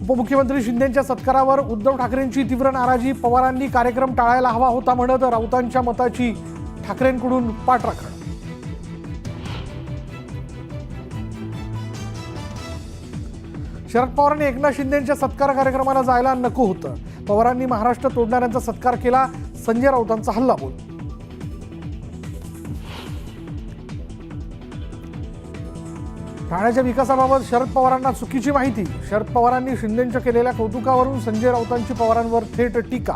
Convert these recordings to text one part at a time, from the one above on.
उपमुख्यमंत्री शिंदेंच्या सत्कारावर उद्धव ठाकरेंची तीव्र नाराजी. पवारांनी कार्यक्रम टाळायला हवा होता म्हणत राऊतांच्या मताची ठाकरेंकडून पाठराखण. शरद पवारांनी एकनाथ शिंदेंच्या सत्कार कार्यक्रमाला जायला नको होतं. पवारांनी महाराष्ट्र तोडणाऱ्यांचा सत्कार केला. संजय राऊतांचा हल्लाबोल. ठाण्याच्या विकासाबाबत शरद पवारांना चुकीची माहिती. शरद पवारांनी शिंदेंच्या केलेल्या कौतुकावरून संजय राऊतांची पवारांवर थेट टीका.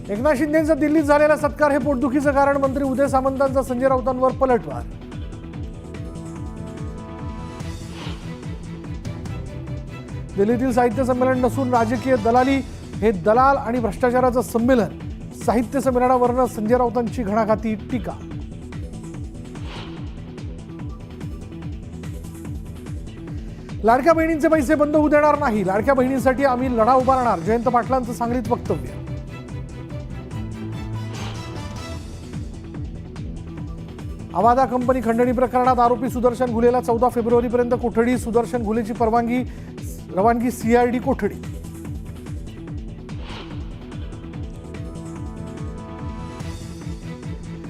एकनाथ शिंदेंचा दिल्लीत झालेला सत्कार हे पोटदुखीचं कारण. मंत्री उदय सामंतांचा संजय राऊतांवर पलटवार. दिल्लीतील साहित्य संमेलन नसून राजकीय दलाली. हे दलाल आणि भ्रष्टाचाराचं संमेलन. साहित्य संमेलनावरून संजय राऊतांची घणाघाती टीका. लाडक्या बहिणींचे पैसे बंद होऊ देणार नाही. लाडक्या बहिणींसाठी आम्ही लढा उभारणार. जयंत पाटलांचं सांगलीत वक्तव्य. अवादा कंपनी खंडणी प्रकरणात आरोपी सुदर्शन घुलेला 14 फेब्रुवारीपर्यंत कोठडी. सुदर्शन घुलेची रवानगी CID कोठडी.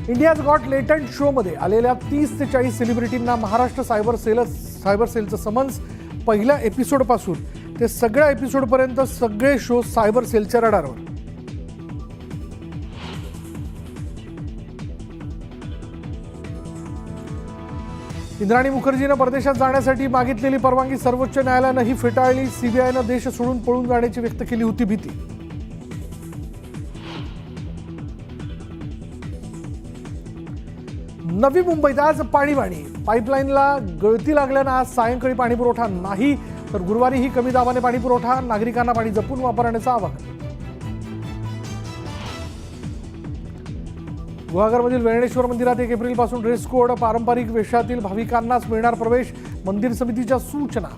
इंडियाज गॉट लेटंट शो मध्ये आलेल्या 30 ते 40 सेलिब्रिटींना महाराष्ट्र सायबर सेलचं समन्स. पहिल्या एपिसोड पासून ते सगळ्या एपिसोड पर्यंत सगळे शो सायबर सेलच्या रडारवर. इंद्राणी मुखर्जीनं परदेशात जाण्यासाठी मागितलेली परवानगी सर्वोच्च न्यायालयानं ही फेटाळली. CBIनं देश सोडून पळून जाण्याची व्यक्त केली होती भीती. नवी मुंबईत आज पाणीबाणी. पाईपलाईनला गळती लागल्यानं आज सायंकाळी पाणीपुरवठा नाही, तर गुरुवारीही कमी दाबाने पाणीपुरवठा. नागरिकांना पाणी जपून वापरण्याचं आवाहन. गुहागरमधील वेळणेश्वर मंदिरात 1 एप्रिलपासून ड्रेस कोड. पारंपरिक वेशातील भाविकांनाच मिळणार प्रवेश. मंदिर समितीच्या सूचना.